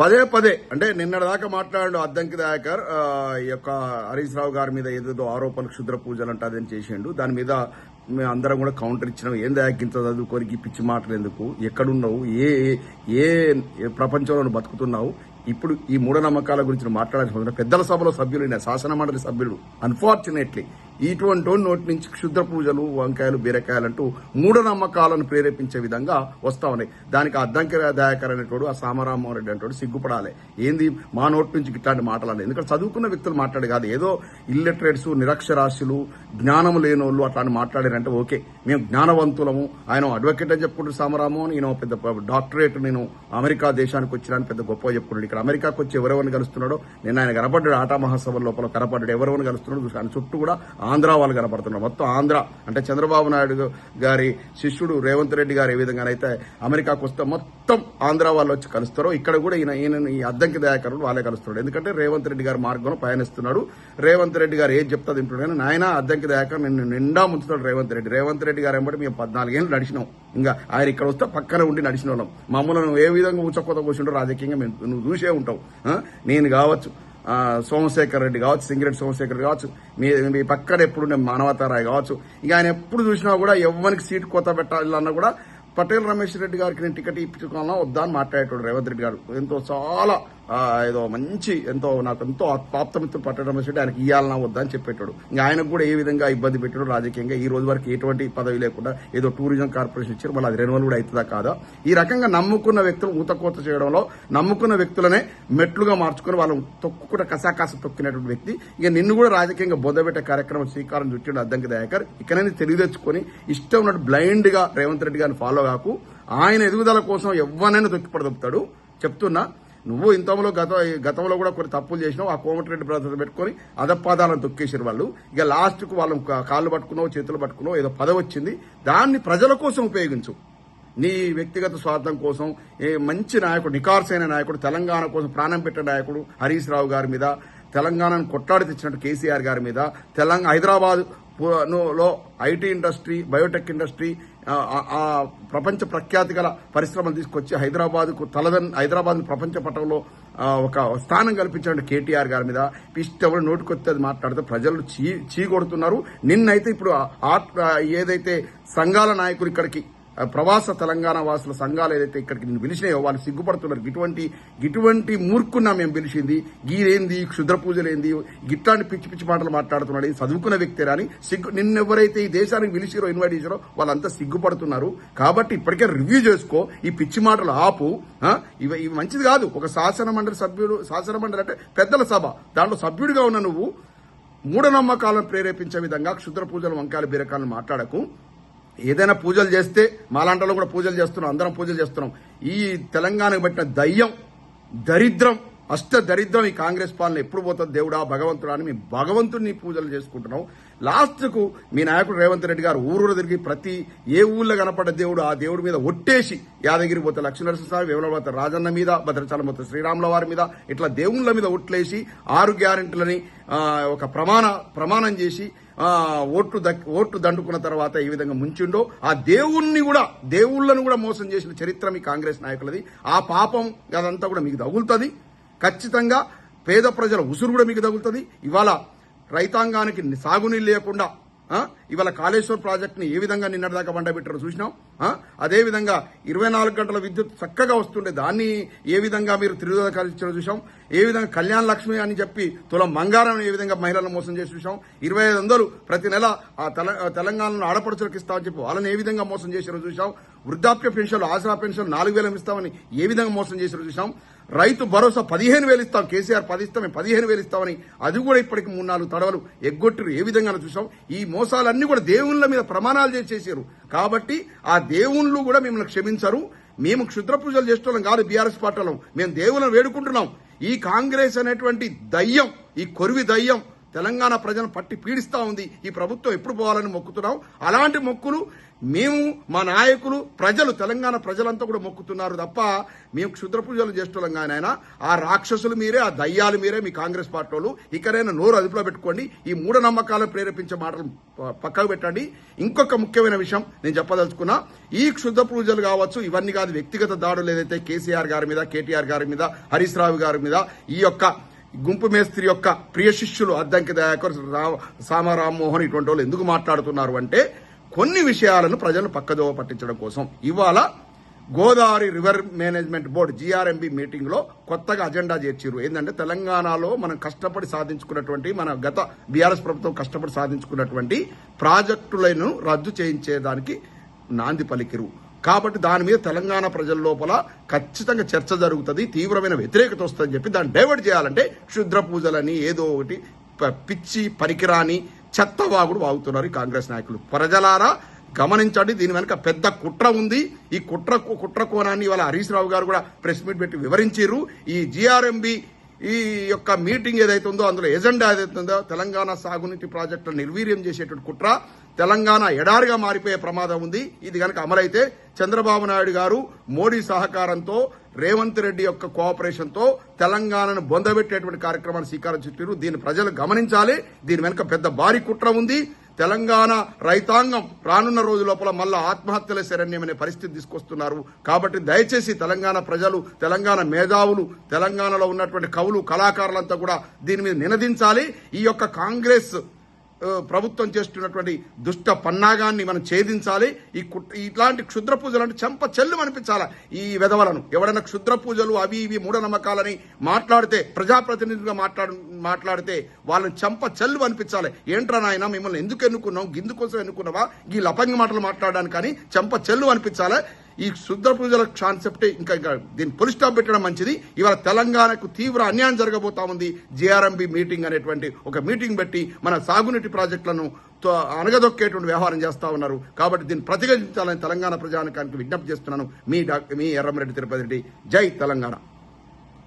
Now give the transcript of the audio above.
పదే పదే అంటే నిన్నటిదాకా మాట్లాడు అద్దంకి దయాకర్ ఈ యొక్క హరీష్ రావు గారి మీద ఏదేదో ఆరోపణలు క్షుద్ర పూజలు అంటే అదని చేసిండు. దాని మీద మేము అందరం కూడా కౌంటర్ ఇచ్చినాం. ఏం దయాకింత చదువుకోనికి పిచ్చి మాటలు ఎందుకు, ఎక్కడున్నావు, ఏ ఏ ప్రపంచంలో బతుకుతున్నావు, ఇప్పుడు ఈ మూఢనమ్మకాల గురించి మాట్లాడాల్సిన పెద్దల సభలో సభ్యులు, శాసన మండలి సభ్యులు అన్ఫార్చునేట్లీ ఇటువంటి నోటి నుంచి క్షుద్ర పూజలు, వంకాయలు, బీరకాయలు అంటూ మూఢనమ్మకాలను ప్రేరేపించే విధంగా వస్తా ఉన్నాయి. దానికి అద్దంకి దయాకర్ అనేటోడు, ఆ సామరామోహన్ రెడ్డి అంటోడు సిగ్గుపడాలి. ఏంది మా నోటి నుంచి ఇట్లాంటి మాటలు అనేది? ఎందుకంటే చదువుకున్న వ్యక్తులు మాట్లాడే కాదు, ఏదో ఇల్లిటరేట్స్, నిరక్షరాస్యులు, జ్ఞానం లేనోళ్ళు అట్లాంటి మాట్లాడారంటే ఓకే, మేము జ్ఞానవంతులము. ఆయన అడ్వకేట్ అని చెప్పుకుంటారు సామరామోహన్, ఈయన పెద్ద డాక్టరేట్, నేను అమెరికా దేశానికి వచ్చినాను పెద్ద గొప్ప చెప్పుకున్నాడు. ఇక్కడ అమెరికాకు వచ్చి ఎవరెవరిని కలుస్తున్నాడో నేను ఆయన కనపడ్డాడు, ఆటా మహాసభ లోపల కనపడ్డాడు, ఎవరెవరిని కలుస్తున్నాడు ఆయన చుట్టూ కూడా ఆంధ్ర వాళ్ళు కనపడుతున్నారు. మొత్తం ఆంధ్ర అంటే చంద్రబాబు నాయుడు గారి శిష్యుడు రేవంత్ రెడ్డి గారు ఏ విధంగానైతే అమెరికాకు వస్తే మొత్తం ఆంధ్ర వాళ్ళు వచ్చి కలుస్తారో ఇక్కడ కూడా ఈయన ఈ అద్దంకి దయాకరుడు వాళ్ళే కలుస్తున్నాడు. ఎందుకంటే రేవంత్ రెడ్డి గారి మార్గంలో పయనిస్తున్నాడు. రేవంత్ రెడ్డి గారు ఏది చెప్తా తింటున్నాడు. కానీ నాయన అద్దంకి దయాకర్ నిన్ను నిండా ముంచుతాడు రేవంత్ రెడ్డి గారు ఏమంటే మేము 14 ఏళ్ళు నడిచినాం. ఇంకా ఆయన ఇక్కడ వస్తే పక్కన ఉండి నడిచిన వాళ్ళం. మమ్మల్ని నువ్వు ఏ విధంగా ఊచకొత కూర్చుంటో రాజకీయంగా నువ్వు చూసే ఉంటావు. నేను కావచ్చు, సోమశేఖర్ రెడ్డి కావచ్చు, సింగిరెడ్డి సోమశేఖర్ కావచ్చు, మీ పక్కన ఎప్పుడు మానవతారాయ్ కావచ్చు, ఇక ఆయన ఎప్పుడు చూసినా కూడా ఎవరికి సీటు కొత్త పెట్టాలన్నా కూడా పటేల్ రమేష్ రెడ్డి గారికి నేను టికెట్ ఇప్పించుకోవాలన్నా వద్దా అని మాట్లాడేటోడు రేవంత్ రెడ్డి గారు. ఎంతో చాలా ఏదో మంచి నాకు ఎంతో ఆప్తమిత్రుడు పటేల్ రమేష్ రెడ్డి ఆయనకి ఇయ్యాలన్నా వద్దా అని చెప్పేటాడు. ఇంకా ఆయనకు కూడా ఏ విధంగా ఇబ్బంది పెట్టాడు రాజకీయంగా. ఈ రోజు వరకు ఎటువంటి పదవి లేకుండా ఏదో టూరిజం కార్పొరేషన్ ఇచ్చారు, మళ్ళీ అది రెన్యువల్ కూడా అవుతుందా కాదా? ఈ రకంగా నమ్ముకున్న వ్యక్తులు ఊతకోత చేయడంలో నమ్ముకున్న వ్యక్తులనే మెట్లుగా మార్చుకుని వాళ్ళు తొక్కుకుండా కసాకాస తొక్కినటువంటి వ్యక్తి. ఇక నిన్ను కూడా రాజకీయంగా బొందబెట్టే కార్యక్రమం శ్రీకారం చుట్టిండు అద్దంకి దయాకర్. ఇకనైనా తెలివి తెచ్చుకొని ఇష్టం ఉన్నట్టు బ్లైండ్ గా రేవంత్ రెడ్డి గారిని ఫాలో కాకు. ఆయన ఎదుగుదల కోసం ఎవరినైనా తొక్కిపడదొప్పుతాడు. చెప్తున్నా, నువ్వు ఇంతలో గతంలో కూడా కొన్ని తప్పులు చేసినావు. ఆ కోమటిరెడ్డి బ్రదర్స్ పెట్టుకుని అదపాదాలను తొక్కేసారు వాళ్ళు. ఇక లాస్ట్ కు వాళ్ళు కాళ్ళు పట్టుకున్నావు, చేతులు పట్టుకున్నావు, ఏదో పదవి వచ్చింది, దాన్ని ప్రజల కోసం ఉపయోగించు. నీ వ్యక్తిగత స్వార్థం కోసం మంచి నాయకుడు, నికార్సైన నాయకుడు, తెలంగాణ కోసం ప్రాణం పెట్టే నాయకుడు హరీష్ రావు గారి మీద, తెలంగాణను కొట్లాడి తెచ్చినట్టు కేసీఆర్ గారి మీద, హైదరాబాద్ లో ఐటీ ఇండస్ట్రీ, బయోటెక్ ఇండస్ట్రీ, ఆ ప్రపంచ ప్రఖ్యాతి గల పరిశ్రమలు తీసుకొచ్చి హైదరాబాద్ ప్రపంచ పటంలో ఒక స్థానం కల్పించిన కేటీఆర్ గారి మీద ఇష్టం నోటికొస్తే అది మాట్లాడితే ప్రజలు చీకొడుతున్నారు. నిన్నైతే ఇప్పుడు ఏదైతే సంఘాల నాయకులు ఇక్కడికి ప్రవాస తెలంగాణ వాసుల సంఘాలు ఏదైతే ఇక్కడికి నిన్ను పిలిచినాయో వాళ్ళు సిగ్గుపడుతున్నారు. ఇటువంటి మూర్ఖున్నా మేము పిలిచింది, గీరేంది, క్షుద్ర పూజలేంది, గిట్లాంటి పిచ్చి పిచ్చి మాటలు మాట్లాడుతున్నాడు, చదువుకున్న వ్యక్తి రాని నిన్నెవరైతే ఈ దేశానికి పిలిచిరో, ఇన్వైట్ చేసారో వాళ్ళంతా సిగ్గుపడుతున్నారు. కాబట్టి ఇప్పటికే రివ్యూ చేసుకో, ఈ పిచ్చి మాటలు ఆపు. ఇవి మంచిది కాదు. ఒక శాసన మండలి అంటే పెద్దల సభ, దాంట్లో సభ్యుడిగా ఉన్న నువ్వు మూఢనమ్మకాలను ప్రేరేపించే విధంగా క్షుద్ర పూజలు, వంకాయలు, బీరకాయలు మాట్లాడకు. ఏదైనా పూజలు చేస్తే మాలాంటలో కూడా పూజలు చేస్తున్నాం, అందరం పూజలు చేస్తున్నాం. ఈ తెలంగాణకు పట్టిన దరిద్రం, దరిద్రం ఈ కాంగ్రెస్ పాలన ఎప్పుడు పోతుంది దేవుడా, భగవంతుడా అని మేము భగవంతుడిని పూజలు చేసుకుంటున్నాం. లాస్ట్ కు మీ నాయకుడు రేవంత్ రెడ్డి గారు ఊరూరు తిరిగి ప్రతి ఏ ఊళ్ళో కనపడ్డ దేవుడు ఆ దేవుడి మీద ఒట్టేసి, యాదగిరి పోతే లక్ష్మీనరసింహస్వామి, వేముల పోతే రాజన్న మీద, భద్రాచలం పోతే శ్రీరాముల వారి మీద, ఇట్లా దేవుళ్ళ మీద ఒట్లేసి 6 గ్యారెంటీలని ఒక ప్రమాణం చేసి ఓట్లు దండుకున్న తర్వాత ఈ విధంగా ముంచిండో, ఆ దేవుళ్లను కూడా మోసం చేసిన చరిత్ర మీ కాంగ్రెస్ నాయకులది. ఆ పాపం అదంతా కూడా మీకు తగులుతుంది. ఖచ్చితంగా పేద ప్రజల ఉసురు కూడా మీకు తగులుతుంది. ఇవాళ రైతాంగానికి సాగునీళ్ళు లేకుండా ఇవాళ కాళేశ్వర్ ప్రాజెక్ట్ ని ఏ విధంగా నిన్నటిదాకా వండబెట్టారో చూసినాం. అదేవిధంగా 24 గంటల విద్యుత్ చక్కగా వస్తుండే దాన్ని ఏ విధంగా మీరు తిరుగుదల చూసాం. ఏ విధంగా కళ్యాణ లక్ష్మి అని చెప్పి తులం బంగారం ఏ విధంగా మహిళలను మోసం చేసి చూసాం. 2500 ప్రతి నెల ఆ తెలంగాణలో ఆడపడుచులకు ఇస్తామని చెప్పి వాళ్ళని ఏ విధంగా మోసం చేసారో చూసాం. వృద్ధాప్య పెన్షన్లు, ఆసరా పెన్షన్ 4000 ఇస్తామని ఏ విధంగా మోసం చేసారో చూసాం. రైతు భరోసా 15,000 ఇస్తాం, కేసీఆర్ 10 ఇస్తాం, 15,000 ఇస్తామని అది కూడా ఇప్పటికి 3-4 తడవలు ఎగ్గొట్టిరు. ఏ విధంగా చూసాం. ఈ మోసాలన్నీ కూడా దేవుళ్ళ మీద ప్రమాణాలు చేసేసారు. కాబట్టి ఆ దేవుళ్ళు కూడా మిమ్మల్ని క్షమించరు. మేము క్షుద్ర పూజలు చేస్తున్నాం కాదు, బీఆర్ఎస్ పార్టీలో మేము దేవుళ్ళని వేడుకుంటున్నాం. ఈ కాంగ్రెస్ అనేటువంటి దయ్యం, ఈ కొరివి దయ్యం తెలంగాణ ప్రజలను పట్టి పీడిస్తా ఉంది. ఈ ప్రభుత్వం ఎప్పుడు పోవాలని మొక్కుతున్నాం. అలాంటి మొక్కులు మేము, మా నాయకులు, ప్రజలు, తెలంగాణ ప్రజలంతా కూడా మొక్కుతున్నారు తప్ప మేము క్షుద్ర పూజలు చేస్తున్నాం. కానీ ఆయన ఆ రాక్షసులు మీరే, ఆ దయ్యాలు మీరే, మీ కాంగ్రెస్ పార్టీ వాళ్ళు. ఇకనైనా నోరు అదుపులో పెట్టుకోండి. ఈ మూఢనమ్మకాలను ప్రేరేపించే మాటలు పక్కకు పెట్టండి. ఇంకొక ముఖ్యమైన విషయం నేను చెప్పదలుచుకున్నా, ఈ క్షుద్ర పూజలు కావచ్చు, ఇవన్నీ కాదు, వ్యక్తిగత దాడులు ఏదైతే కేసీఆర్ గారి మీద, కేటీఆర్ గారి మీద, హరీష్ రావు గారి మీద, ఈ యొక్క గుంపు మేస్త్రి యొక్క ప్రియ శిష్యులు అద్దంకి దయాకర్, సామా రామ్మోహన్ ఇటువంటి వాళ్ళు ఎందుకు మాట్లాడుతున్నారు అంటే కొన్ని విషయాలను ప్రజలను పక్కదోవ పట్టించడం కోసం. ఇవాళ Godavari river management board GRMB meeting లో కొత్తగా అజెండా చేర్చారు. ఏంటంటే తెలంగాణలో మనం కష్టపడి సాధించుకున్నటువంటి, మన గత బీఆర్ఎస్ ప్రభుత్వం కష్టపడి సాధించుకున్నటువంటి ప్రాజెక్టులను రద్దు చేయించేదానికి నాంది పలికిరు. కాబట్టి దాని మీద తెలంగాణ ప్రజల లోపల ఖచ్చితంగా చర్చ జరుగుతుంది, తీవ్రమైన వ్యతిరేకత వస్తుందని చెప్పి దాన్ని డైవర్ట్ చేయాలంటే క్షుద్ర పూజలని ఏదో ఒకటి పిచ్చి పనికిరాని చెత్తవాగుడు వాగుతున్నారు ఈ కాంగ్రెస్ నాయకులు. ప్రజలారా గమనించండి, దీని వెనుక పెద్ద కుట్ర ఉంది. ఈ కుట్ర కోణాన్ని ఇవాళ హరీష్ రావు గారు కూడా ప్రెస్ మీట్ పెట్టి వివరించారు. ఈ GRMB ఈ యొక్క మీటింగ్ ఏదైతే ఉందో అందులో ఎజెండా ఏదైతే ఉందో తెలంగాణ సాగునీటి ప్రాజెక్టులను నిర్వీర్యం చేసేటువంటి కుట్ర, తెలంగాణ ఎడారిగా మారిపోయే ప్రమాదం ఉంది. ఇది కనుక అమలైతే చంద్రబాబు నాయుడు గారు మోడీ సహకారంతో, రేవంత్ రెడ్డి యొక్క కోఆపరేషన్ తో తెలంగాణను బొందబెట్టేటువంటి కార్యక్రమాన్ని శ్రీకారం చుట్టారు. దీన్ని ప్రజలు గమనించాలి. దీని వెనుక పెద్ద భారీ కుట్ర ఉంది. తెలంగాణ రైతాంగం రానున్న రోజు లోపల మళ్ళా ఆత్మహత్యల శరణ్యమనే పరిస్థితి తీసుకొస్తున్నారు. కాబట్టి దయచేసి తెలంగాణ ప్రజలు, తెలంగాణ మేధావులు, తెలంగాణలో ఉన్నటువంటి కవులు, కళాకారులంతా కూడా దీని మీద నినదించాలి. ఈ యొక్క కాంగ్రెస్ ప్రభుత్వం చేస్తున్నటువంటి దుష్ట పన్నాగాన్ని మనం ఛేదించాలి. ఇట్లాంటి క్షుద్ర పూజలు అంటే చెంప చెల్లు అనిపించాలా ఈ వెధవలను. ఎవడైనా క్షుద్ర పూజలు అవి ఇవి మూఢనమ్మకాలని మాట్లాడితే, ప్రజాప్రతినిధిగా మాట్లాడితే వాళ్ళని చెంప చెల్లు అనిపించాలి. ఏంట్రా నాయన మిమ్మల్ని ఎందుకు ఎన్నుకున్నాం, గిందుకోసం ఎన్నుకున్నావా, ఈ లపంగి మాటలు మాట్లాడడానికి కానీ చెంప చెల్లు అనిపించాలి. ఈ క్షుద్ర పూజల కాన్సెప్ట్ ఇంకా దీన్ని పులి స్టాప్ పెట్టడం మంచిది. ఇవాళ తెలంగాణకు తీవ్ర అన్యాయం జరగబోతా ఉంది. GRMB మీటింగ్ అనేటువంటి ఒక మీటింగ్ పెట్టి మన సాగునీటి ప్రాజెక్టులను అనగదొక్కేటువంటి వ్యవహారం చేస్తా ఉన్నారు. కాబట్టి దీన్ని ప్రతిఘటించాలని తెలంగాణ ప్రజానికానికి విజ్ఞప్తి చేస్తున్నాను. మీ ఎర్రమరెడ్డి తిరుపతి రెడ్డి. జై తెలంగాణ.